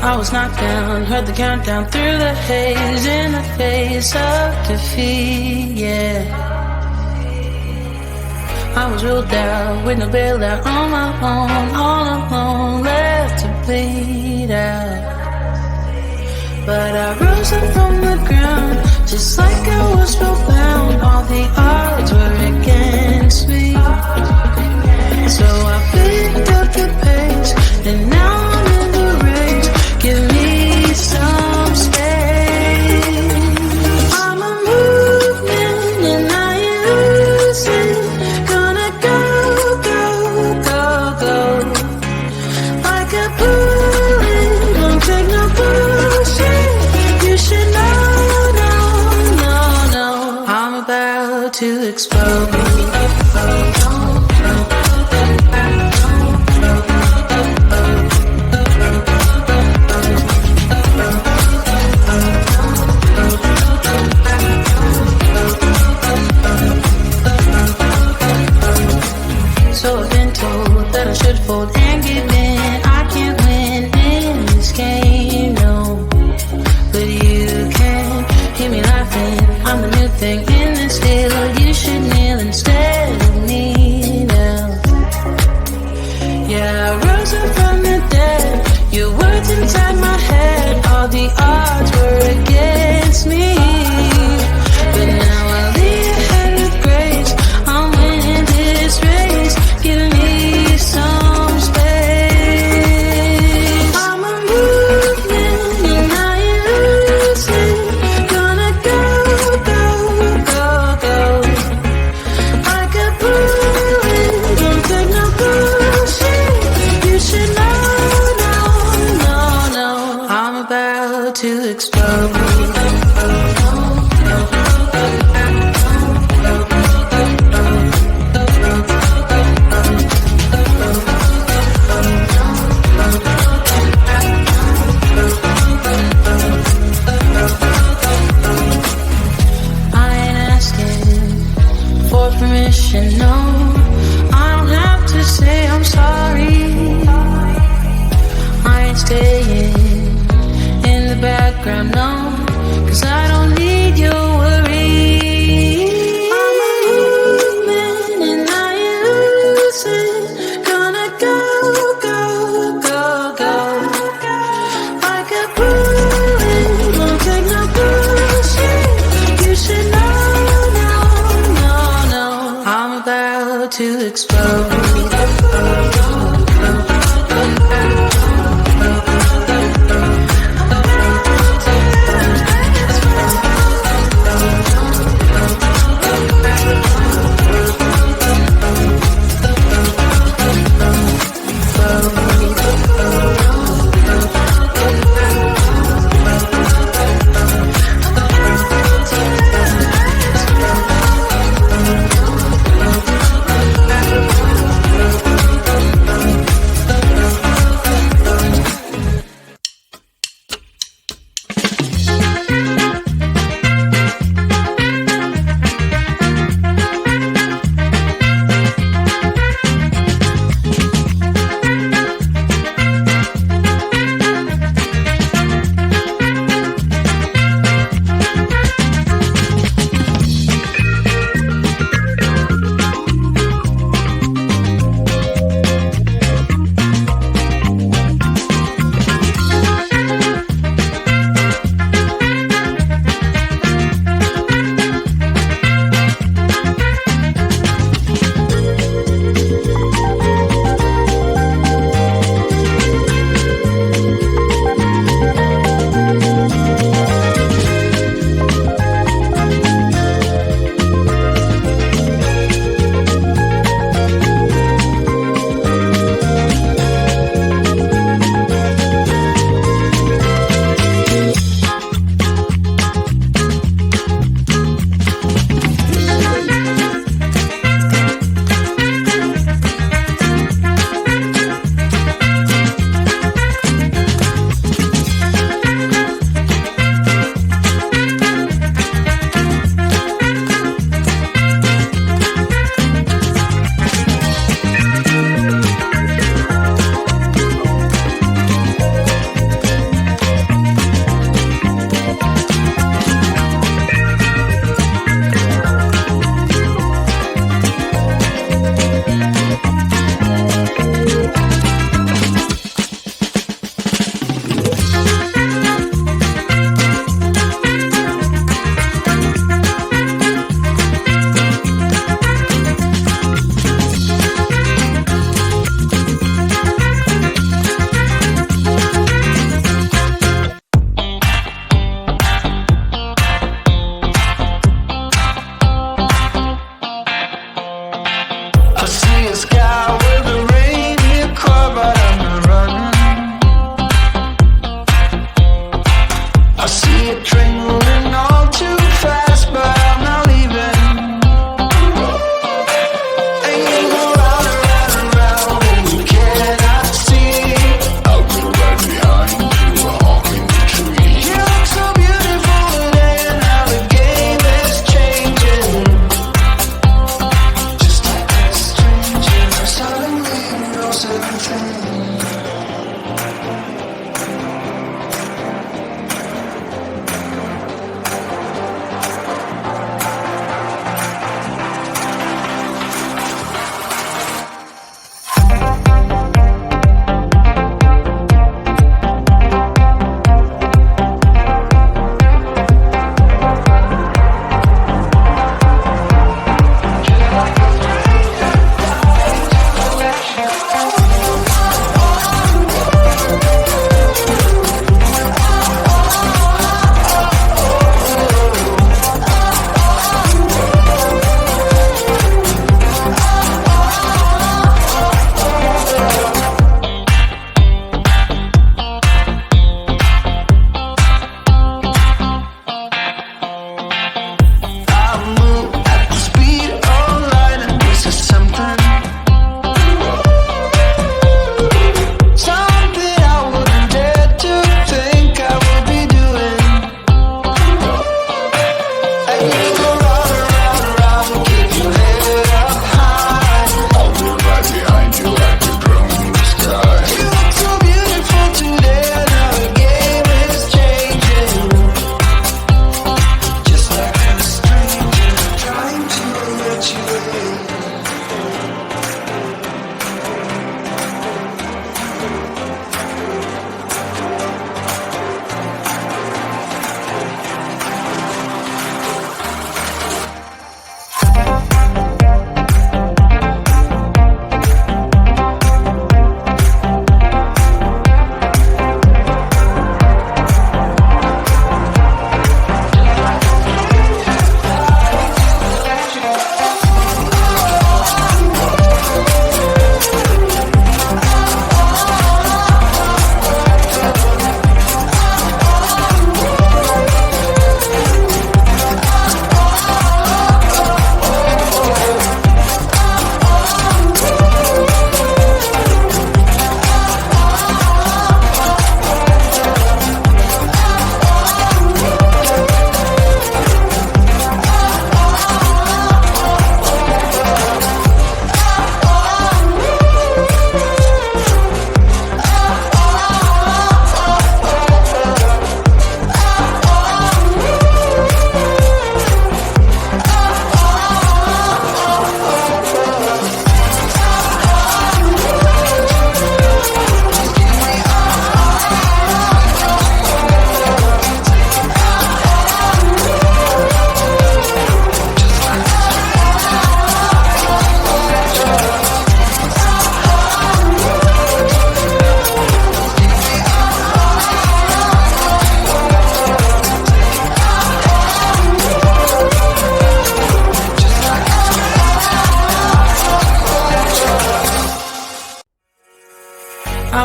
I was knocked down, heard the countdown through the haze, in the face of defeat, yeah. I was ruled out, with no bailout, on my own, all alone, left to bleed out. But I rose up from the ground, just like I was spellbound. All the odds were against me, so I picked up the pace, and now I'm in the race. Give me some space. I'm a movement and I ain't losing. Gonna go, go, go, go. Like a bullet, don't take no bullshit. You should know, no, no, no. I'm about to explode. So I've been told that I should fold and give in. I can't win in this game, no. But you can hear me laughing. I'm the new thing in this deal. You should kneel instead of me now. Yeah, I rose up from the dead. Your words inside my head. All the odds were against me, but now I lead ahead with grace. I'm winning this race. Give me some space. I'm a movement and I ain't losing. Gonna go, go, go, go. Like a bullet, don't take no bullshit. You should know, no, no, no. I'm about to explode. No, I don't have to say I'm sorry. I ain't staying in the background, no, 'cause I don't need your worry. I'm a movement and I ain't losing. Gonna go, go, go, go. Like a bullet, won't take no bullshit. You should know. I'm about to explode.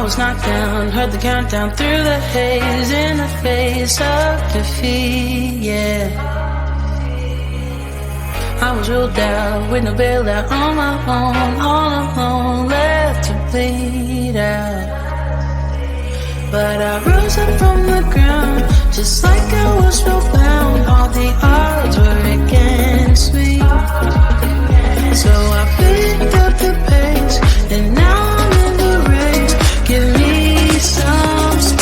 was knocked down, heard the countdown through the haze, in the face of defeat, yeah. I was ruled out with no bailout, on my own, all alone, left to bleed out. But I rose up from the ground, just like I was spellbound. All the odds were against me, so I picked up the pace, and now I'm in the race. Give me some space.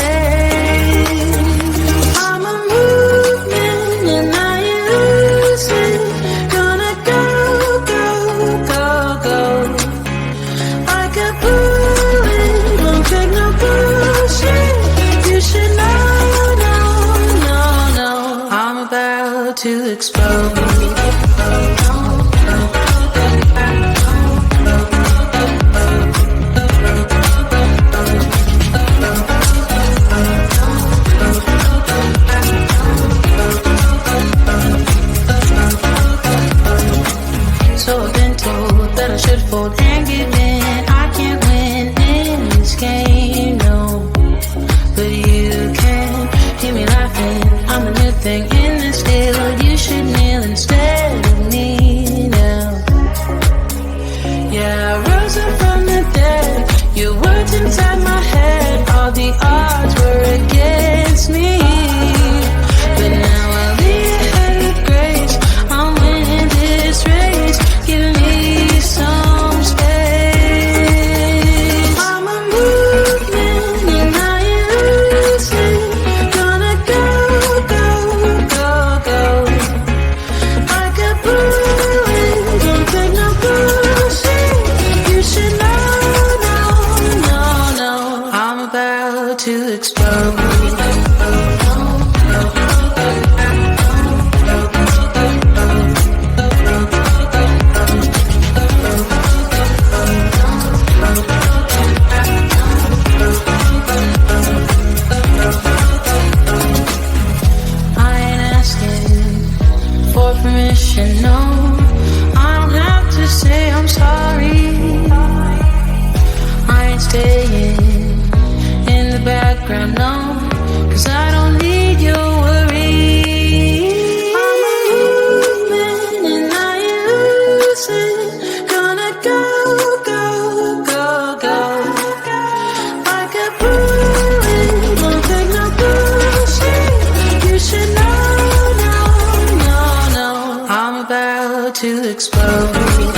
I'm a movement and I ain't losing. Gonna go, go, go, go. Like a bullet, won't take no bullshit. You should know, no, no, no. I'm about to explode. So I've been told that I should fold and give in. I can't win in this game, no. But you can hear me laughing. I'm the new thing in this deal. You should kneel instead of me now. Yeah, I rose up from the dead. Your words inside my head. All the odds were against me, but now I lead ahead with grace. I'm winning this race. Give me some space. I'm a movement and I ain't losing. Gonna go, go, go, go. Like a bullet, don't take no bullshit. You should know, no, no, no. I'm about to explode. Permission, no, I don't have to say I'm sorry. I ain't staying in the background, no, 'cause I don't need your worry. I'm a movement and I ain't losing. Gonna go, go, go, go. Like a bullet, won't take no bullshit. You should know, no, no, no. I'm about to explode.